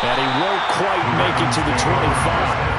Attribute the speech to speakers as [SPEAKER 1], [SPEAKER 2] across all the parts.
[SPEAKER 1] And he won't quite make it to the 25.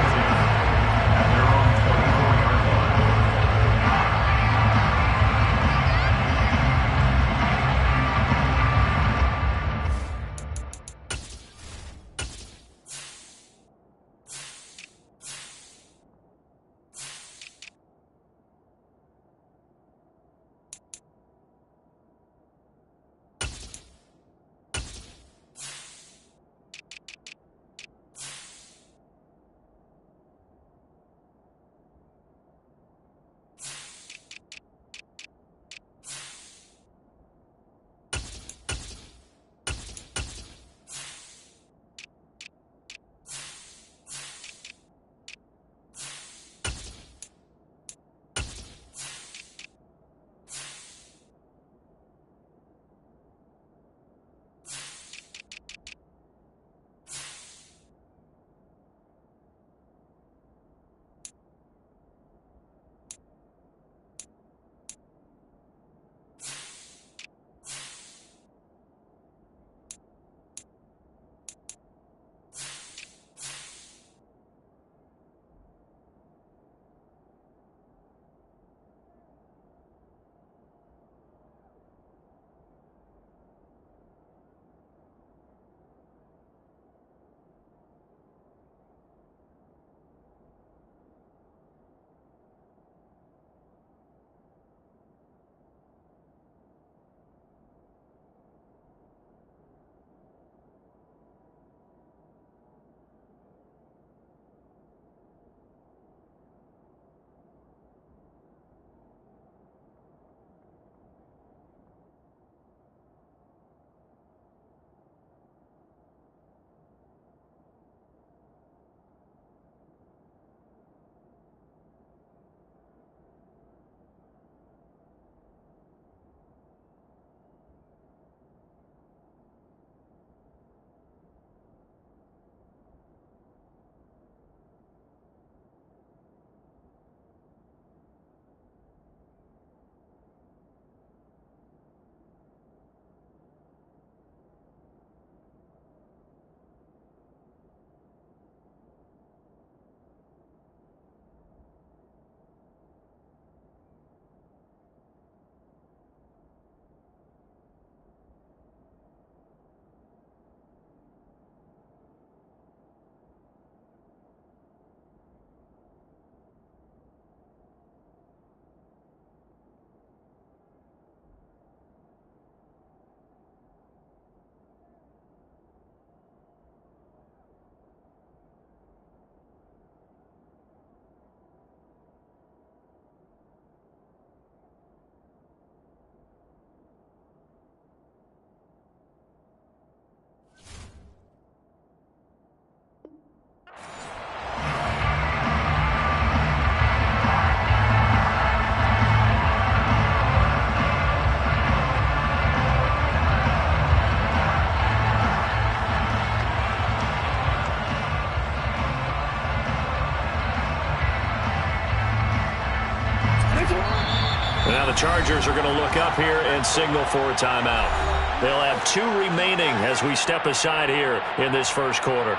[SPEAKER 2] Now the Chargers are going to look up here and signal for a timeout. They'll have 2 remaining as we step aside here in this first quarter.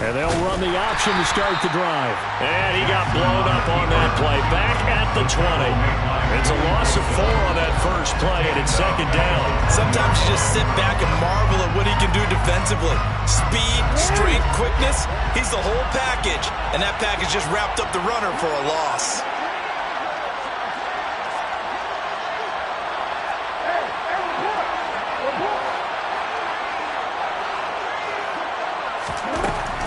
[SPEAKER 1] And they'll run the option to start the drive.
[SPEAKER 2] And he got blown up on that play. Back at the 20. It's a loss of 4 on that first play, and it's second down.
[SPEAKER 3] Sometimes you just sit back and marvel at what he can do defensively. Speed, strength, quickness. He's the whole package. And that package just wrapped up the runner for a loss.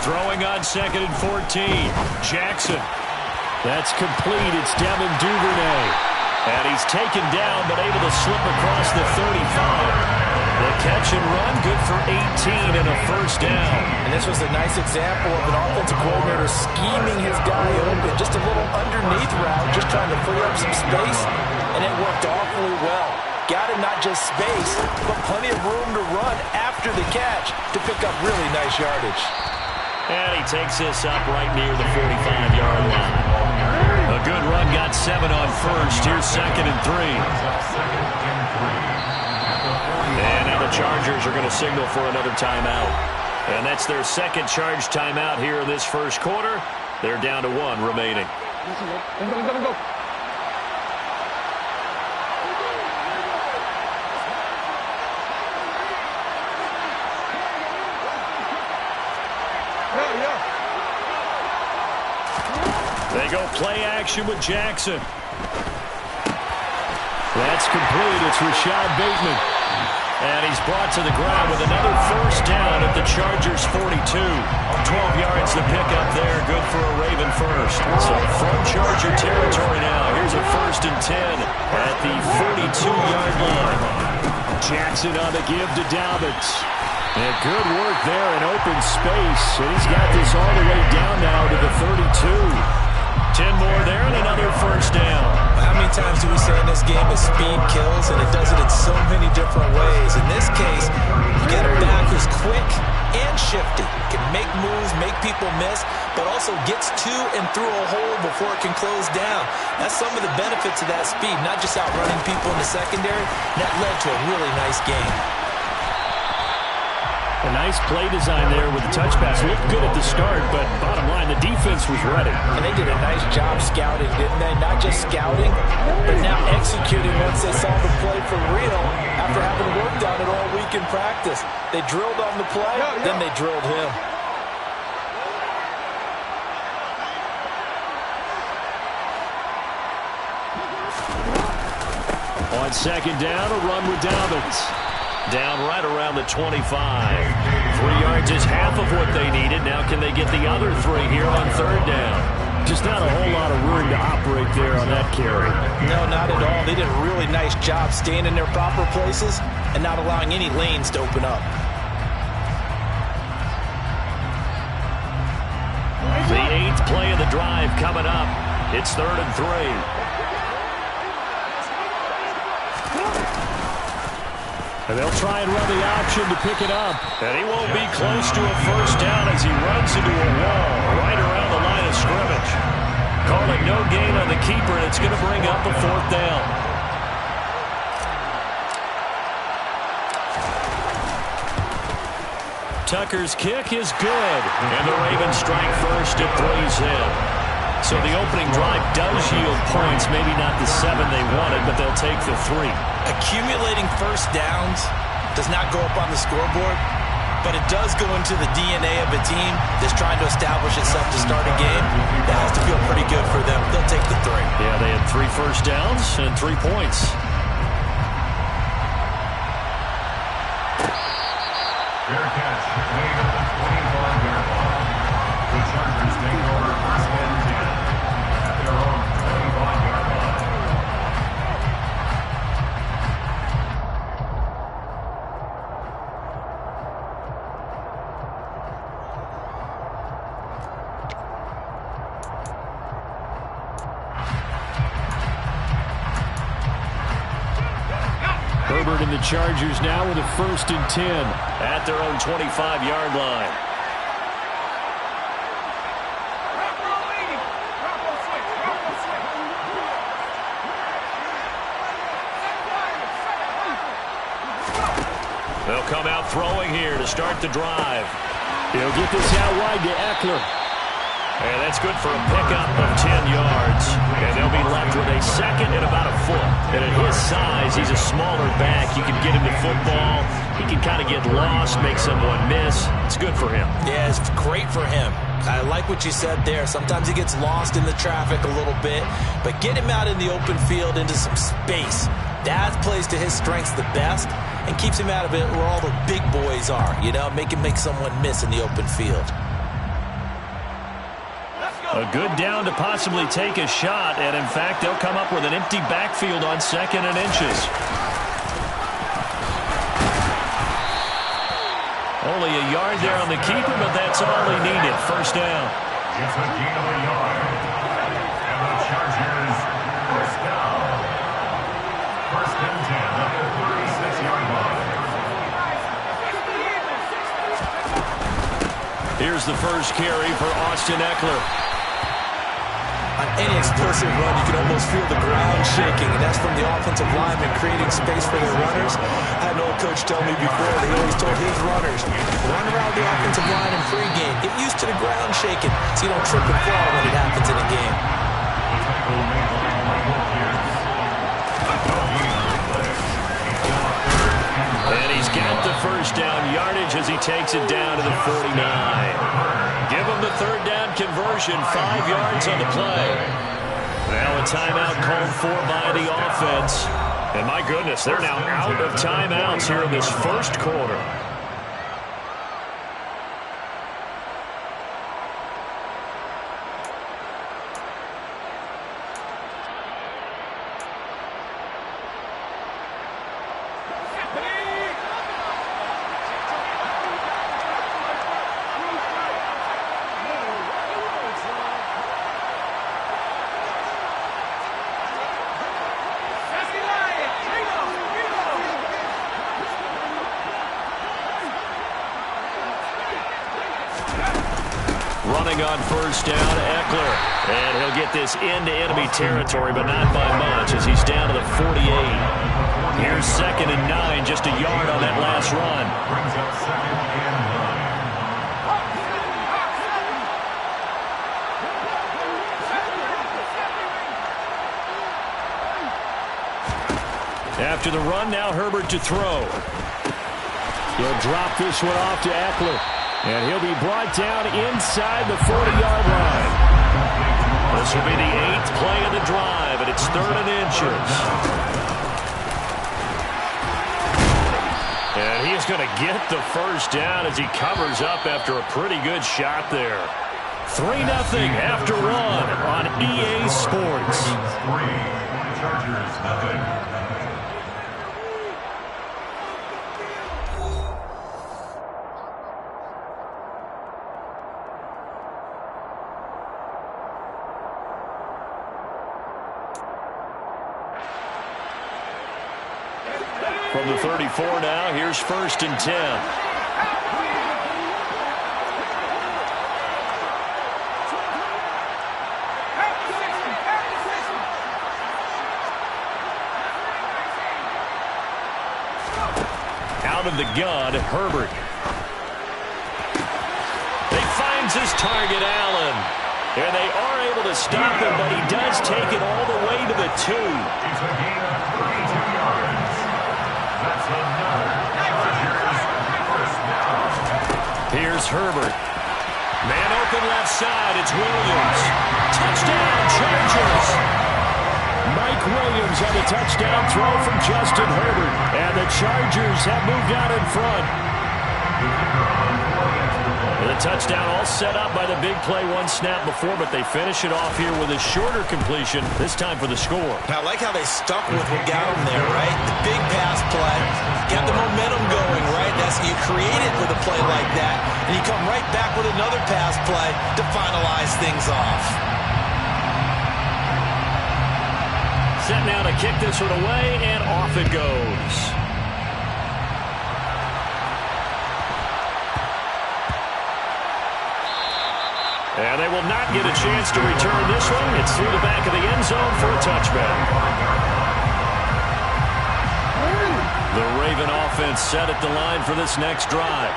[SPEAKER 2] Throwing on 2nd and 14. Jackson.
[SPEAKER 1] That's complete. It's Devin Duvernay.
[SPEAKER 2] And he's taken down, but able to slip across the 35. The catch and run, good for 18 and a first down.
[SPEAKER 3] And this was a nice example of an offensive coordinator scheming his guy underneath route, just trying to free up some space, and it worked awfully well. Got him not just space, but plenty of room to run after the catch to pick up really nice yardage.
[SPEAKER 2] And he takes this up right near the 45-yard line. A good run, got 7 on first. Here's 2nd and 3. And now the Chargers are going to signal for another timeout. And that's their second charge timeout here in this first quarter. They're down to 1 remaining.
[SPEAKER 4] Go.
[SPEAKER 2] They go play action with Jackson. That's complete. It's Rashad Bateman. And he's brought to the ground with another first down at the Chargers' 42. 12 yards to pick up there. Good for a Raven first. So from Charger territory now, here's a 1st and 10 at the 42-yard line. Jackson on the give to Dobbins. And good work there in open space. And he's got this all the way down now to the 32. 10 more there and another first down.
[SPEAKER 3] How many times do we say in this game that speed kills, and it does it in so many different ways? In this case, you get a back who's quick and shifty, can make moves, make people miss, but also gets to and through a hole before it can close down. That's some of the benefits of that speed, not just outrunning people in the secondary. That led to a really nice game.
[SPEAKER 2] A nice play design there with the touch pass. Looked good at the start, but bottom line, the defense was ready.
[SPEAKER 3] And they did a nice job scouting, didn't they? Not just scouting, but now executing once they saw the play for real after having worked on it all week in practice. They drilled on the play, then they drilled him.
[SPEAKER 2] On 2nd down, a run with Dobbins. Down right around the 25. 3 yards is half of what they needed. Now can they get the other 3 here on 3rd down? Just not a whole lot of room to operate there on that carry.
[SPEAKER 3] No, not at all. They did a really nice job staying in their proper places and not allowing any lanes to open up.
[SPEAKER 2] The 8th play of the drive coming up. It's 3rd and 3. And they'll try and run the option to pick it up. And he won't be close to a first down as he runs into a wall right around the line of scrimmage. Call it no gain on the keeper, and it's going to bring up a 4th down. Tucker's kick is good. And the Ravens strike first at 3's in. So the opening drive does yield points, maybe not the 7 they wanted, but they'll take the 3.
[SPEAKER 3] Accumulating first downs does not go up on the scoreboard, but it does go into the DNA of a team that's trying to establish itself to start a game. That has to feel pretty good for them. They'll take the 3.
[SPEAKER 2] Yeah, they had 3 first downs and 3 points.
[SPEAKER 5] Fair catch, made at the 25-yard line. The Chargers take over 1st and 10 at their own 25-yard line.
[SPEAKER 2] Herbert and the Chargers now with a 1st and 10 at their own 25-yard line. They'll come out throwing here to start the drive. He'll get this out wide to Eckler. And that's good for a pickup of 10 yards. And they'll be left with a 2nd and about a foot. And at his size, he's a smaller back. You can get him to football. He can kind of get lost, make someone miss. It's good for him.
[SPEAKER 3] Yeah, it's great for him. I like what you said there. Sometimes he gets lost in the traffic a little bit. But get him out in the open field into some space. That plays to his strengths the best and keeps him out of it where all the big boys are. You know, make someone miss in the open field.
[SPEAKER 2] A good down to possibly take a shot, and in fact, they'll come up with an empty backfield on 2nd and inches. Only a yard there on the keeper, but that's all he needed. First down.
[SPEAKER 5] It's a gain of a yard. And the
[SPEAKER 2] the first carry for Austin Eckler.
[SPEAKER 3] On any explosive run, you can almost feel the ground shaking, and that's from the offensive linemen creating space for their runners. I had an old coach tell me before that he always told his runners, run around the offensive line in pregame. Get used to the ground shaking so you don't trip and fall when it happens in a game.
[SPEAKER 2] And he's got the first down yardage as he takes it down to the 49. Give him the third down conversion, 5 yards on the play. Now a timeout called for by the offense. And my goodness, they're now out of timeouts here in this first quarter. Running on first down, Eckler. And he'll get this into enemy territory, but not by much as he's down to the 48. Here's 2nd and 9, just a yard on that last run.
[SPEAKER 5] Brings up 2nd and 9.
[SPEAKER 2] After the run, now Herbert to throw.
[SPEAKER 1] He'll drop this one off to Eckler. And he'll be brought down inside the 40-yard line.
[SPEAKER 2] This will be the 8th play of the drive, and it's 3rd and inches. And he's going to get the first down as he covers up after a pretty good shot there. 3-0 after 1 on EA Sports.
[SPEAKER 5] 3, Chargers, nothing.
[SPEAKER 2] From the 34 now, here's 1st and 10. Out of the gun, Herbert. He finds his target, Allen. And they are able to stop him, but he does take it all the way to the 2.
[SPEAKER 5] It's a gain of 32 yards. That's another Chargers first down.
[SPEAKER 2] Here's Herbert. Man open left side. It's Williams. Touchdown, Chargers.
[SPEAKER 1] Mike Williams on the touchdown throw from Justin Herbert. And the Chargers have moved out in front.
[SPEAKER 2] The touchdown all set up by the big play one snap before, but they finish it off here with a shorter completion, this time for the score.
[SPEAKER 3] I like how they stuck with what got them there, right? The big pass play, got the momentum going, right? That's you create it with a play like that, and you come right back with another pass play to finalize things off.
[SPEAKER 2] Set now to kick this one away, and off it goes. And they will not get a chance to return this one. It's through the back of the end zone for a touchback. The Raven offense set at the line for this next drive.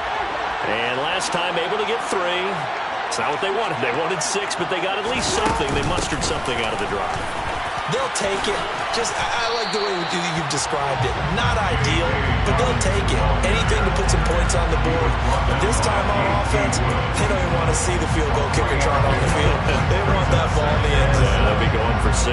[SPEAKER 2] And last time able to get 3. It's not what they wanted. They wanted 6, but they got at least something. They mustered something out of the drive.
[SPEAKER 3] They'll take it. I like the way you've described it. Not ideal, but they'll take it. Anything to put some points on the board. But this time on offense, they don't even want to see the field goal kicker trot on the field. They want that ball in the end zone.
[SPEAKER 2] Yeah, they'll be going for 6.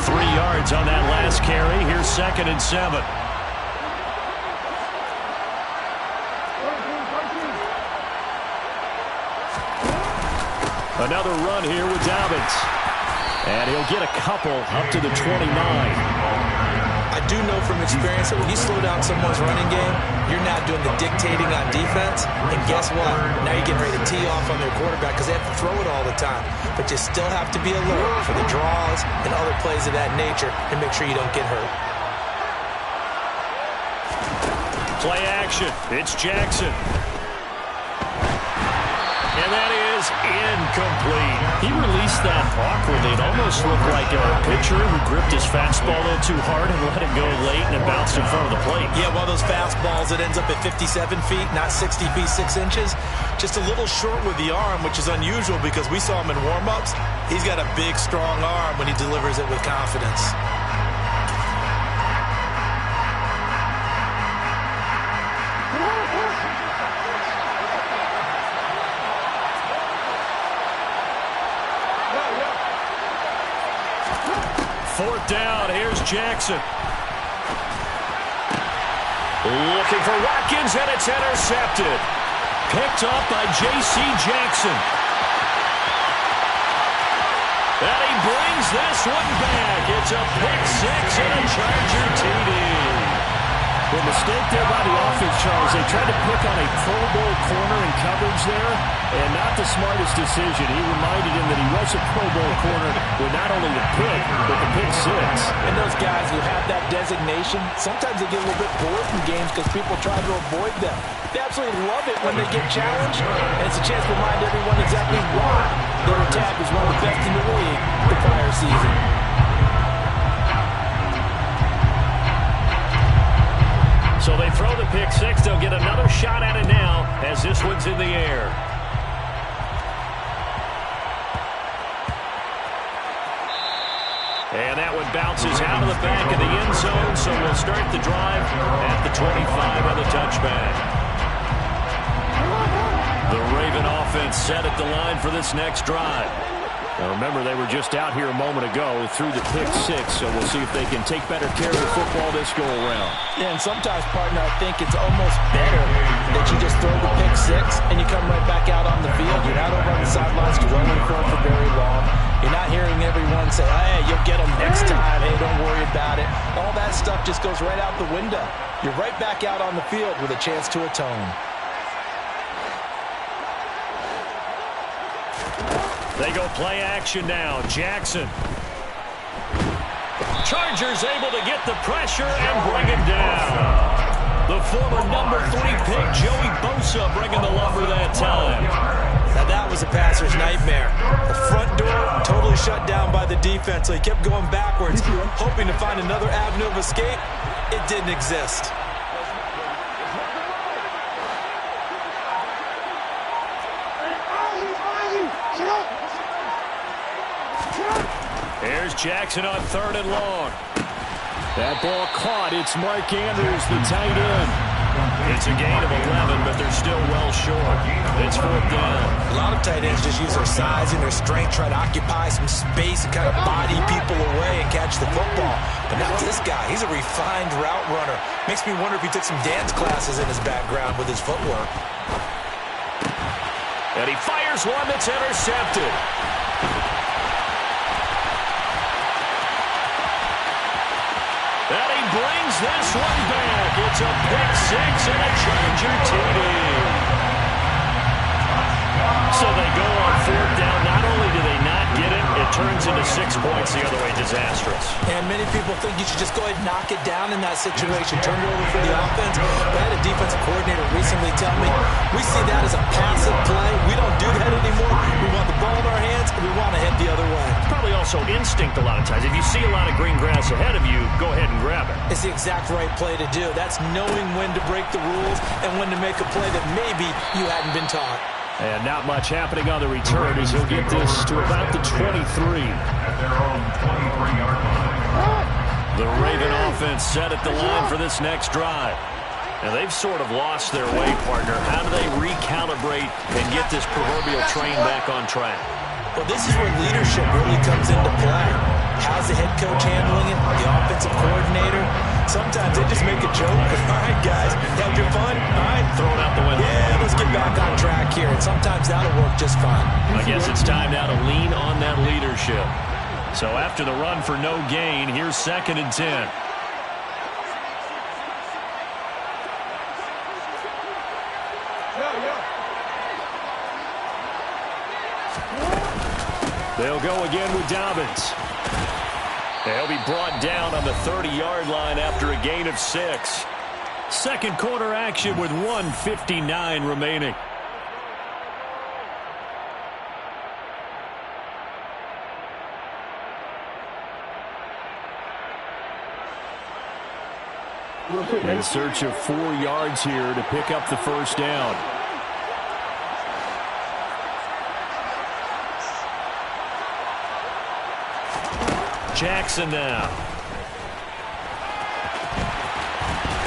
[SPEAKER 2] 3 yards on that last carry. Here's 2nd and 7. Another run here with Dobbins. And he'll get a couple up to the 29.
[SPEAKER 3] I do know from from experience that when you slow down someone's running game, you're now doing the dictating on defense. And guess what? Now you're getting ready to tee off on their quarterback because they have to throw it all the time. But you still have to be alert for the draws and other plays of that nature and make sure you don't get hurt.
[SPEAKER 2] Play action. It's Jackson. And that is incomplete. He released that awkwardly. It almost looked like a pitcher who gripped his fastball a little too hard and let it go late, and it bounced in front of the plate.
[SPEAKER 3] Yeah, one of those fastballs that ends up at 57 feet, not 60 feet 6 inches. Just a little short with the arm, which is unusual because we saw him in warm-ups. He's got a big, strong arm when he delivers it with confidence.
[SPEAKER 2] Fourth down, here's Jackson. Looking for Watkins, and it's intercepted. Picked up by J.C. Jackson. And he brings this one back. It's a pick six and a Charger TD.
[SPEAKER 1] The mistake there by the offense, Charles, they tried to pick on a Pro Bowl corner in coverage there, and not the smartest decision. He reminded him that he was a Pro Bowl corner with not only the pick, but the pick six.
[SPEAKER 3] And those guys who have that designation, sometimes they get a little bit bored in games because people try to avoid them. They absolutely love it when they get challenged, and it's a chance to remind everyone exactly why their attack was one of the best in the league the prior season.
[SPEAKER 2] So they throw the pick six. They'll get another shot at it now as this one's in the air. And that one bounces out of the back of the end zone, so we'll start the drive at the 25 on the touchback. The Raven offense set at the line for this next drive.
[SPEAKER 1] Now remember, they were just out here a moment ago through the pick six, so we'll see if they can take better care of the football this go-around.
[SPEAKER 3] Yeah, and sometimes, partner, I think it's almost better that you just throw the pick six and you come right back out on the field. You're not over on the sidelines rolling for it for very long. You're not hearing everyone say, hey, you'll get them next time. Hey, don't worry about it. All that stuff just goes right out the window. You're right back out on the field with a chance to atone.
[SPEAKER 2] They go play action now. Jackson. Chargers able to get the pressure and bring him down. The former number 3 pick, Joey Bosa, bringing the lumber that time.
[SPEAKER 3] Now that was a passer's nightmare. The front door totally shut down by the defense, so he kept going backwards, hoping to find another avenue of escape. It didn't exist.
[SPEAKER 2] Here's Jackson on 3rd and long.
[SPEAKER 1] That ball caught. It's Mark Andrews, the tight end.
[SPEAKER 2] It's a gain of 11, but they're still well short. It's 4th down.
[SPEAKER 3] A lot of tight ends just use their size and their strength, try to occupy some space and kind of body people away and catch the football. But not this guy. He's a refined route runner. Makes me wonder if he took some dance classes in his background with his footwork.
[SPEAKER 2] And he fires one that's intercepted. And he brings this one back. It's a pick six and a Charger TD. So they go on 4th down. Not only do they not get it, it turns into 6 points the other way. Disastrous.
[SPEAKER 3] And many people think you should just go ahead and knock it down in that situation. Turn it over for the offense. But I had a defensive coordinator recently tell me, we see that as a passive play. We don't do that anymore. We want the ball in our hands, and we want to head the other way.
[SPEAKER 2] It's probably also instinct a lot of times. If you see a lot of green grass ahead of you, go ahead and grab it.
[SPEAKER 3] It's the exact right play to do. That's knowing when to break the rules and when to make a play that maybe you hadn't been taught.
[SPEAKER 1] And not much happening on the return as he'll get this to about the 23.
[SPEAKER 5] At their own 23-yard line.
[SPEAKER 2] The Raven offense set at the line for this next drive. And they've sort of lost their way, partner. How do they recalibrate and get this proverbial train back on track?
[SPEAKER 3] Well, this is where leadership really comes into play. How's the head coach handling it? The offensive coordinator? Sometimes they just make a joke. All right, guys, have your fun. All right,
[SPEAKER 2] throw it out the window.
[SPEAKER 3] Yeah, let's get back on track here. And sometimes that'll work just fine.
[SPEAKER 2] I guess it's time now to lean on that leadership. So after the run for no gain, here's 2nd and 10.
[SPEAKER 1] They'll go again with Dobbins.
[SPEAKER 2] He'll be brought down on the 30-yard line after a gain of 6.
[SPEAKER 1] Second quarter action with 1:59 remaining. In search of 4 yards here to pick up the first down. Jackson now.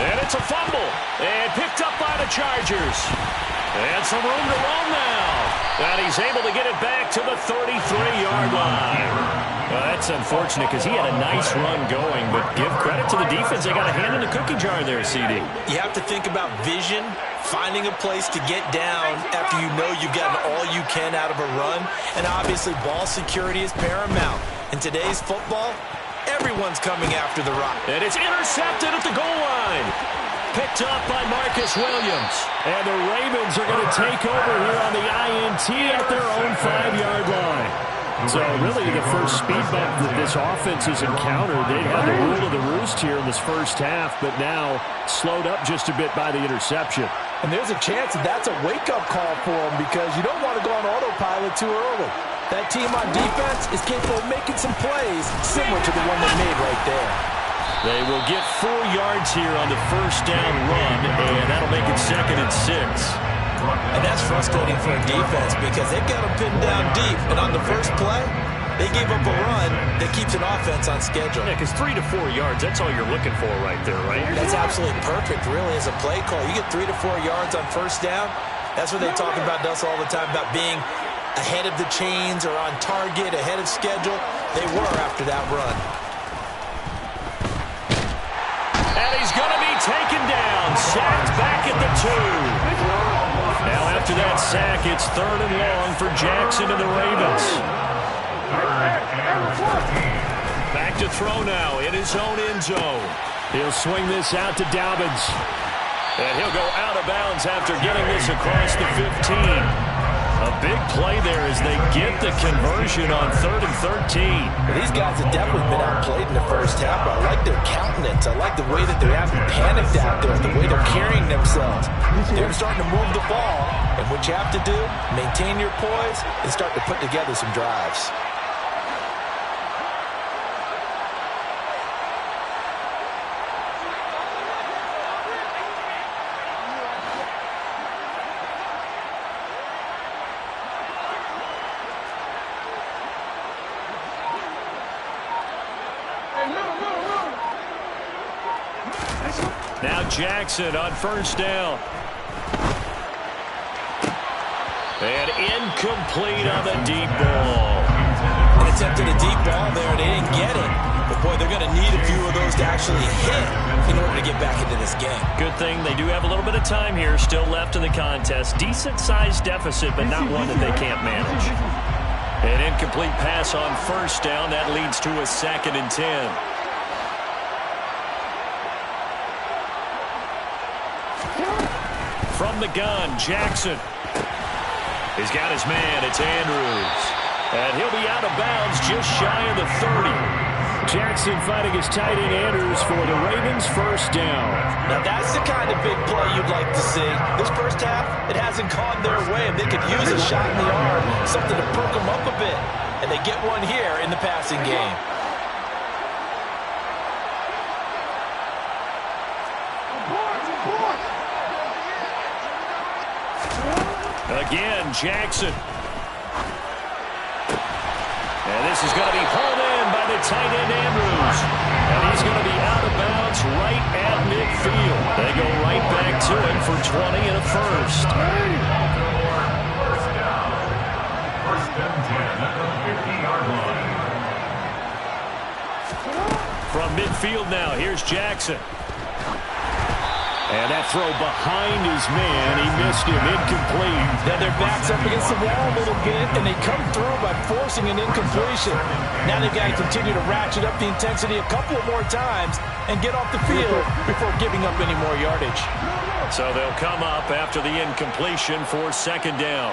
[SPEAKER 2] And it's a fumble. And picked up by the Chargers. And some room to roam now. And he's able to get it back to the 33-yard line.
[SPEAKER 1] Well, that's unfortunate because he had a nice run going, but give credit to the defense. They got a hand in the cookie jar there, CD.
[SPEAKER 3] You have to think about vision, finding a place to get down after you know you've gotten all you can out of a run, and obviously ball security is paramount. In today's football, everyone's coming after the rock.
[SPEAKER 2] And it's intercepted at the goal line.
[SPEAKER 1] Picked up by Marcus Williams. And the Ravens are going to take over here on the INT at their own 5-yard line. So really the first speed bump that this offense has encountered, they had the rule of the roost here in this first half, but now slowed up just a bit by the interception.
[SPEAKER 6] And there's a chance that that's a wake-up call for them because you don't want to go on autopilot too early. That team on defense is capable of making some plays similar to the one they made right there.
[SPEAKER 2] They will get 4 yards here on the first down run, and that'll make it 2nd and 6.
[SPEAKER 3] And that's frustrating for a defense because they've got them pinned down deep. And on the first play, they gave up a run that keeps an offense on schedule.
[SPEAKER 2] Yeah, because 3 to 4 yards, that's all you're looking for right there, right?
[SPEAKER 3] That's absolutely perfect, really, as a play call. You get 3 to 4 yards on first down. That's what they talk about us all the time, about being ahead of the chains or on target, ahead of schedule. They were after that run.
[SPEAKER 2] And he's going to be taken down, sacked back at the 2. Now after that sack, it's 3rd and long for Jackson and the Ravens. Back to throw now in his own end zone.
[SPEAKER 1] He'll swing this out to Dobbins.
[SPEAKER 2] And he'll go out of bounds after getting this across the 15. A big play there as they get the conversion on 3rd and 13.
[SPEAKER 3] Well, these guys have definitely been outplayed in the first half. I like their countenance. I like the way that they haven't panicked out there, the way they're carrying themselves. They're starting to move the ball. And what you have to do, maintain your poise and start to put together some drives.
[SPEAKER 2] Now Jackson on first down. And incomplete on the deep ball.
[SPEAKER 3] They attempted a deep ball there. They didn't get it. But, boy, they're going to need a few of those to actually hit in order to get back into this game.
[SPEAKER 2] Good thing they do have a little bit of time here still left in the contest. Decent-sized deficit, but not one that they can't manage. An incomplete pass on first down. That leads to a 2nd and 10. From the gun, Jackson. He's got his man. It's Andrews. And he'll be out of bounds just shy of the 30.
[SPEAKER 1] Jackson fighting his tight end Andrews for the Ravens' first down.
[SPEAKER 3] Now that's the kind of big play you'd like to see. This first half, it hasn't gone their way, and they could use a shot in the arm, something to perk them up a bit. And they get one here in the passing game.
[SPEAKER 2] Again, Jackson. And this is going to be pulled in by the tight end Andrews. And he's going to be out of bounds right at midfield. They go right back to him for 20 and a first.
[SPEAKER 5] First down. 1st and 10 at the 50-yard line.
[SPEAKER 2] From midfield now, here's Jackson.
[SPEAKER 1] And that throw behind his man, he missed him, incomplete.
[SPEAKER 6] Now their back's up against the wall a little bit, and they come through by forcing an incompletion. Now they've got to continue to ratchet up the intensity a couple of more times and get off the field before giving up any more yardage.
[SPEAKER 2] So they'll come up after the incompletion for 2nd down.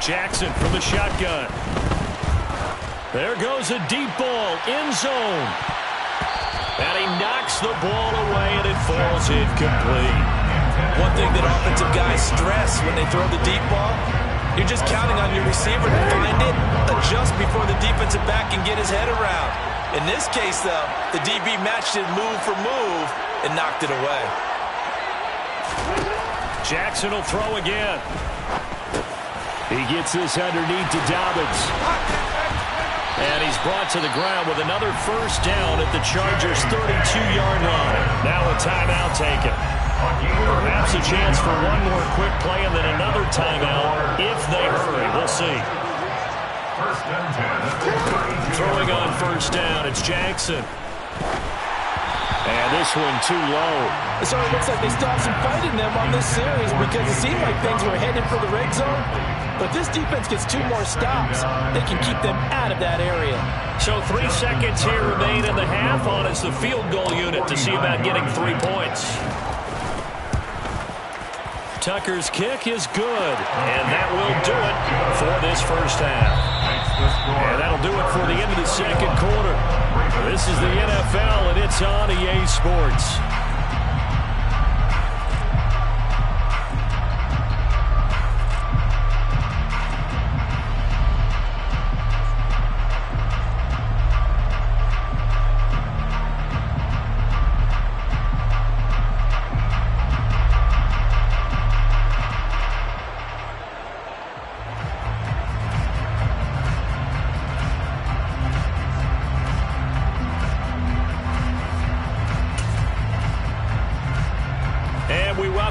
[SPEAKER 2] Jackson from the shotgun. There goes a deep ball, end zone. And he knocks the ball away, and it falls incomplete.
[SPEAKER 3] One thing that offensive guys stress when they throw the deep ball, you're just counting on your receiver to find it, adjust before the defensive back can get his head around. In this case, though, the DB matched it move for move and knocked it away.
[SPEAKER 2] Jackson will throw again. He gets this underneath to Dobbins. And he's brought to the ground with another first down at the Chargers' 32-yard line. Now a timeout taken. Perhaps a chance for one more quick play and then another timeout if they hurry. We'll see. Throwing on first down, it's Jackson. And this one too low.
[SPEAKER 6] So it looks like they still have some fight in them on this series because it seemed like things were headed for the red zone. But this defense gets 2 more stops. They can keep them out of that area.
[SPEAKER 2] So 3 seconds here remain in the half on as the field goal unit to see about getting 3 points. Tucker's kick is good, and that will do it for this first half. And that'll do it for the end of the second quarter. This is the NFL, and it's on EA Sports.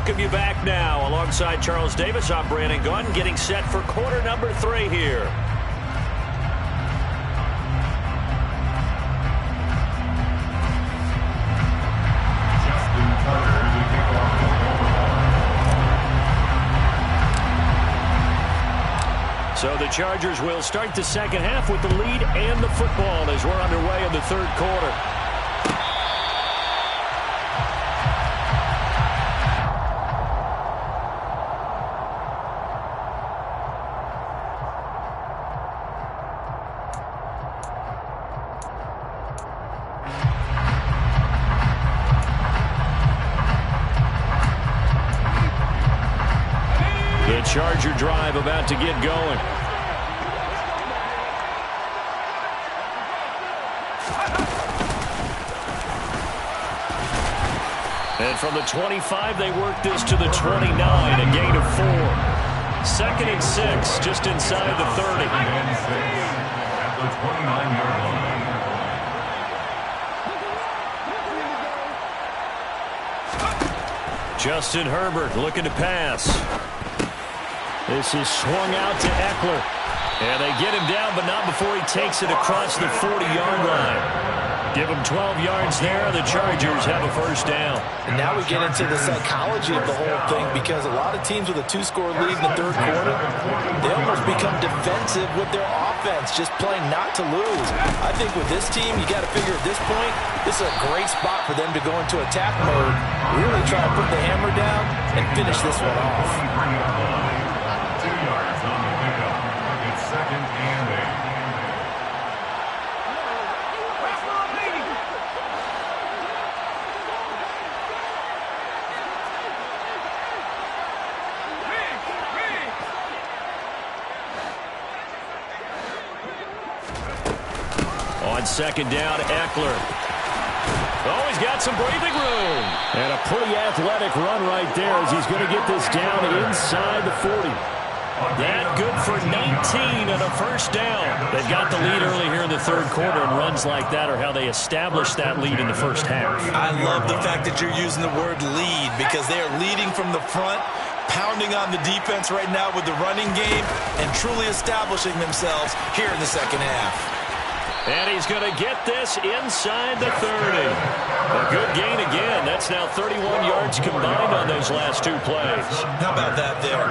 [SPEAKER 2] Welcome you back now. Alongside Charles Davis, I'm Brandon Gunn, getting set for quarter number 3 here. So the Chargers will start the second half with the lead and the football as we're underway in the third quarter. Charger drive about to get going. And from the 25, they work this to the 29, a gain of 4. 2nd and 6, just inside the 30.
[SPEAKER 5] At the 29-yard line.
[SPEAKER 2] Justin Herbert looking to pass. This is swung out to Eckler. And they get him down, but not before he takes it across the 40-yard line. Give him 12 yards there. The Chargers have a first down.
[SPEAKER 6] And now we get into the psychology of the whole thing because a lot of teams with a 2-score lead in the third quarter, they almost become defensive with their offense, just playing not to lose. I think with this team, you got to figure at this point, this is a great spot for them to go into attack mode, really try to put the hammer down and finish this one off.
[SPEAKER 5] 2 yards on the pickup. It's 2nd and 8.
[SPEAKER 2] On 2nd down, Eckler. Oh, he's got some breathing room. And a pretty athletic run right there as he's going to get this down inside the 40. That good for 19 and a first down. They've got the lead early here in the third quarter, and runs like that are how they establish that lead in the first half.
[SPEAKER 3] I love the fact that you're using the word lead because they are leading from the front, pounding on the defense right now with the running game, and truly establishing themselves here in the second half.
[SPEAKER 2] And he's going to get this inside the 30. A good gain again. That's now 31 yards combined on those last 2 plays.
[SPEAKER 3] How about that there?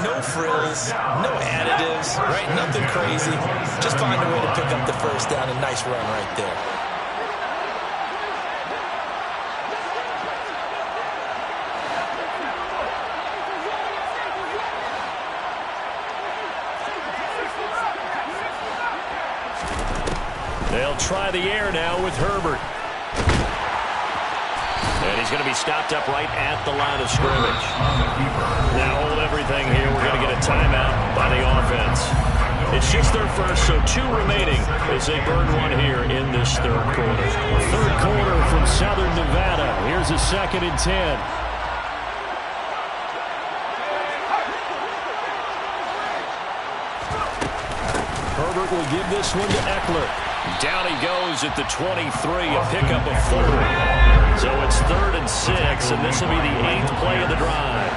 [SPEAKER 3] No frills, no additives, right? Nothing crazy. Just find a way to pick up the first down. A nice run right there.
[SPEAKER 2] They'll try the air now with Herbert. And he's going to be stopped up right at the line of scrimmage. Now hold everything here. We're going to get a timeout by the offense. It's just their first, so 2 remaining as they burn one here in this third quarter.
[SPEAKER 1] Third quarter from Southern Nevada. Here's a 2nd and 10. Herbert will give this one to Eckler.
[SPEAKER 2] Down he goes at the 23, a pickup of 4. So it's 3rd and 6, and this will be the 8th play of the drive.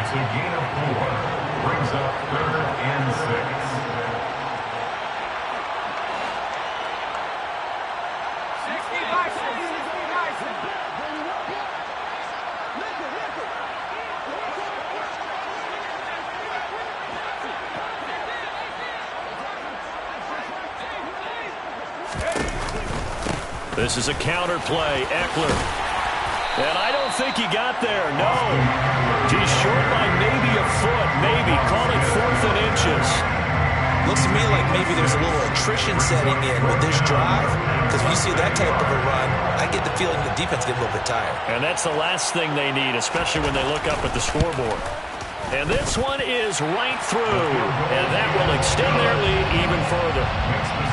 [SPEAKER 5] It's a gain of 4. Brings up 3rd and 6.
[SPEAKER 2] This is a counter play. Eckler. And I don't think he got there. No. He's short by maybe a foot. Maybe. Call it 4th and inches.
[SPEAKER 3] Looks to me like maybe there's a little attrition setting in with this drive, because when you see that type of a run, I get the feeling the defense gets a little bit tired.
[SPEAKER 2] And that's the last thing they need, especially when they look up at the scoreboard. And this one is right through, and that will extend their lead even further.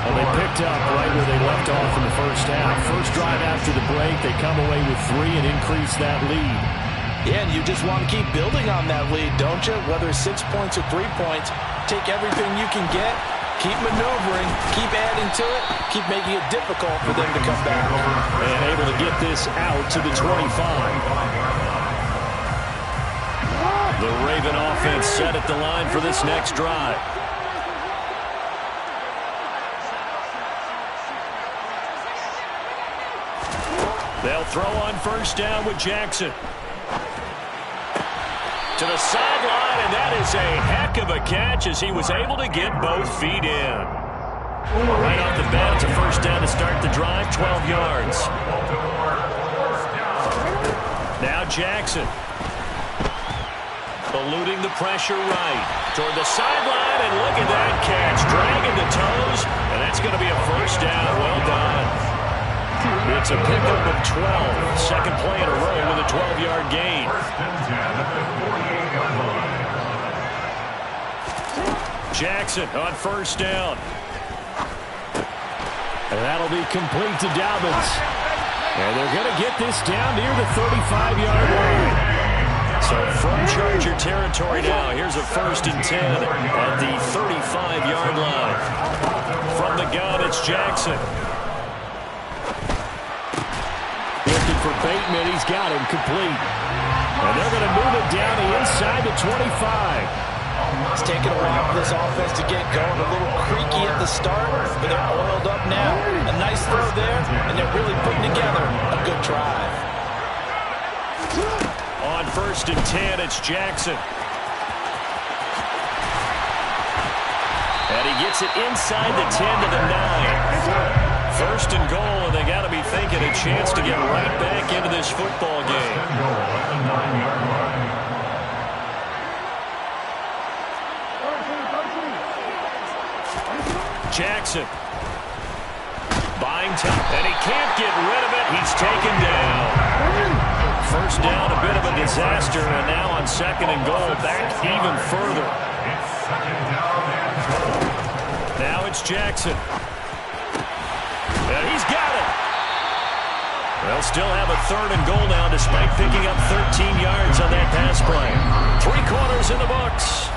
[SPEAKER 1] Well, they picked up right where they left off in the first half. First drive after the break, they come away with 3 and increase that lead.
[SPEAKER 6] Yeah, and you just want to keep building on that lead, don't you? Whether it's 6 points or 3 points, take everything you can get, keep maneuvering, keep adding to it, keep making it difficult for them to come back.
[SPEAKER 1] And able to get this out to the 25.
[SPEAKER 2] The Raven offense set at the line for this next drive. They'll throw on first down with Jackson. To the sideline, and that is a heck of a catch as he was able to get both feet in. Right off the bat, it's a first down to start the drive, 12 yards. Now Jackson. Eluding the pressure right. Toward the sideline, and look at that catch. Dragging the toes, and that's going to be a first down. Well done. It's a pickup of 12. Second play in a row with a 12-yard gain. Jackson on first down.
[SPEAKER 1] And that'll be complete to Dobbins. And they're going to get this down near the 35-yard line.
[SPEAKER 2] So from Charger territory now, here's a 1st and 10 at the 35-yard line. From the gun, it's Jackson.
[SPEAKER 1] Looking for Bateman. He's got him complete. And they're going to move it down the inside the 25.
[SPEAKER 6] It's taken a while for this offense to get going. A little creaky at the start, but they're oiled up now. A nice throw there, and they're really putting together a good drive.
[SPEAKER 2] On 1st and 10, it's Jackson. And he gets it inside the 10 to the 9. 1st and goal, and they got to be thinking a chance to get right back into this football game. Jackson. Buying time, and he can't get rid of it. He's taken down. First down, a bit of a disaster, and now on 2nd and goal, back even further. Now it's Jackson. And he's got it. They'll still have a 3rd and goal now despite picking up 13 yards on that pass play. 3 quarters in the books.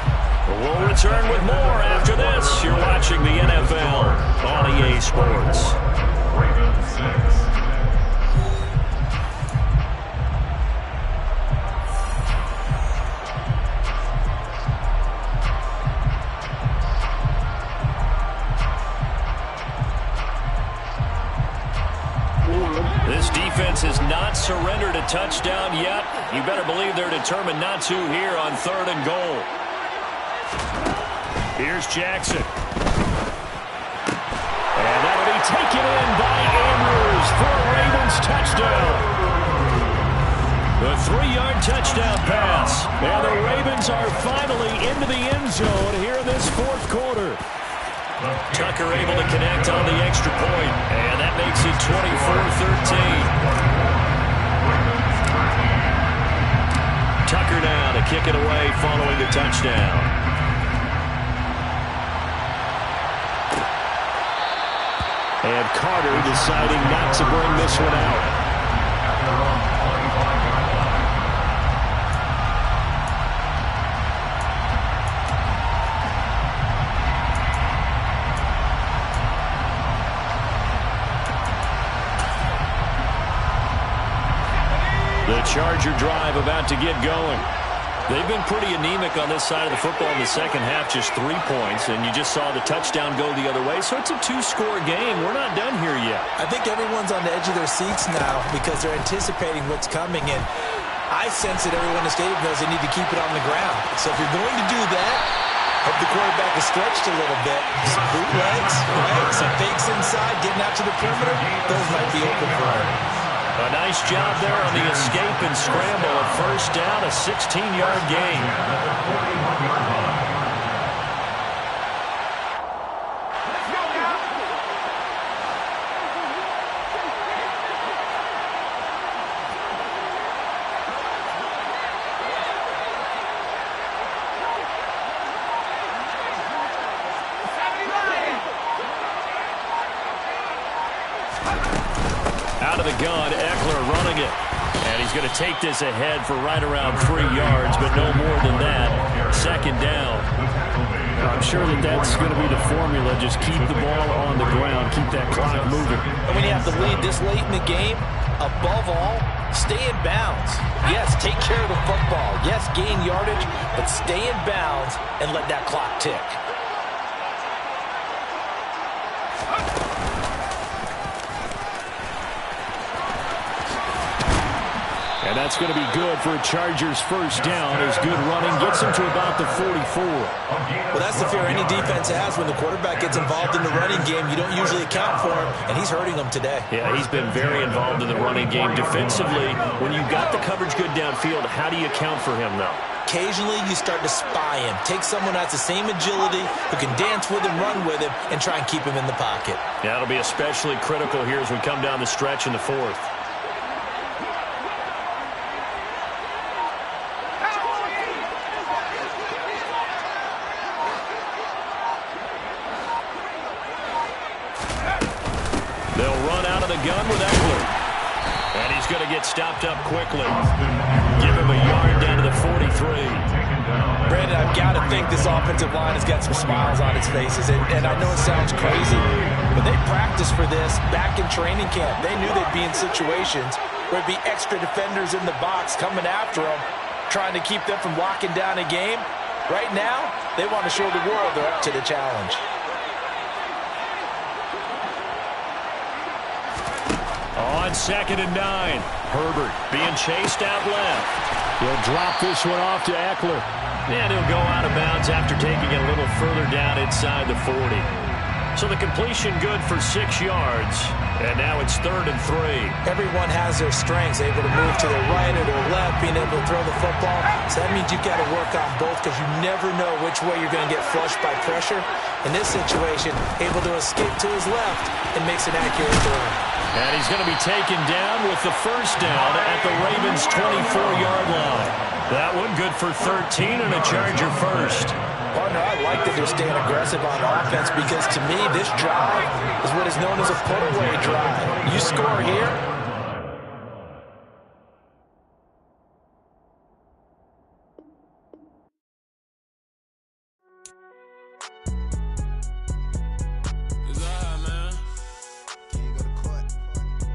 [SPEAKER 2] We'll return with more after this. You're watching the NFL on EA Sports. This defense has not surrendered a touchdown yet. You better believe they're determined not to here on 3rd and goal. Here's Jackson.
[SPEAKER 1] And that'll be taken in by Andrews for a Ravens touchdown.
[SPEAKER 2] The 3-yard touchdown pass.
[SPEAKER 1] And the Ravens are finally into the end zone here in this 4th quarter.
[SPEAKER 2] Tucker able to connect on the extra point, and that makes it 24-13. Tucker now to kick it away following the touchdown.
[SPEAKER 1] And Carter deciding not to bring this one out.
[SPEAKER 2] The Charger drive about to get going. They've been pretty anemic on this side of the football in the second half, just 3 points, and you just saw the touchdown go the other way. So it's a 2-score game. We're not done here yet.
[SPEAKER 3] I think everyone's on the edge of their seats now because they're anticipating what's coming, and I sense that everyone in the stadium knows they need to keep it on the ground. So if you're going to do that, hope the quarterback is stretched a little bit. Some bootlegs, right? Some fakes inside, getting out to the perimeter. Those might be open for him.
[SPEAKER 2] A nice job there on the escape and scramble. A first down, a 16-yard gain. Out of the gun, Eckler running it. And he's going to take this ahead for right around 3 yards, but no more than that. Second down.
[SPEAKER 1] I'm sure that's going to be the formula. Just keep the ball on the ground. Keep that clock moving.
[SPEAKER 6] And when you have to lead this late in the game, above all, stay in bounds. Yes, take care of the football. Yes, gain yardage, but stay in bounds and let that clock tick.
[SPEAKER 1] And that's going to be good for a Chargers first down as good running gets them to about the 44.
[SPEAKER 3] Well, that's the fear any defense has when the quarterback gets involved in the running game. You don't usually account for him, and he's hurting them today.
[SPEAKER 2] Yeah, he's been very involved in the running game. Defensively, when you've got the coverage good downfield, how do you account for him, though?
[SPEAKER 3] Occasionally, you start to spy him. Take someone who has the same agility, who can dance with him, run with him, and try and keep him in the pocket.
[SPEAKER 2] Yeah, that'll be especially critical here as we come down the stretch in the fourth. They'll run out of the gun with Eckler. And he's going to get stopped up quickly. Give him a yard down to the 43.
[SPEAKER 6] Brandon, I've got to think this offensive line has got some smiles on its faces. And I know it sounds crazy, but they practiced for this back in training camp. They knew they'd be in situations where there'd be extra defenders in the box coming after them, trying to keep them from locking down a game. Right now, they want to show the world they're up to the challenge.
[SPEAKER 2] On 2nd and 9, Herbert being chased out left.
[SPEAKER 1] He'll drop this one off to Eckler.
[SPEAKER 2] And he'll go out of bounds after taking it a little further down inside the 40. So the completion good for 6 yards. And now it's 3rd and 3.
[SPEAKER 3] Everyone has their strengths, able to move to their right or their left, being able to throw the football. So that means you've got to work on both because you never know which way you're going to get flushed by pressure. In this situation, able to escape to his left and makes an accurate throw.
[SPEAKER 2] And he's going to be taken down with the first down at the Ravens' 24-yard line. That one good for 13 and a Charger first.
[SPEAKER 3] Partner, I like that they're staying aggressive on offense because to me, this drive is what is known as a put-away drive. You score here,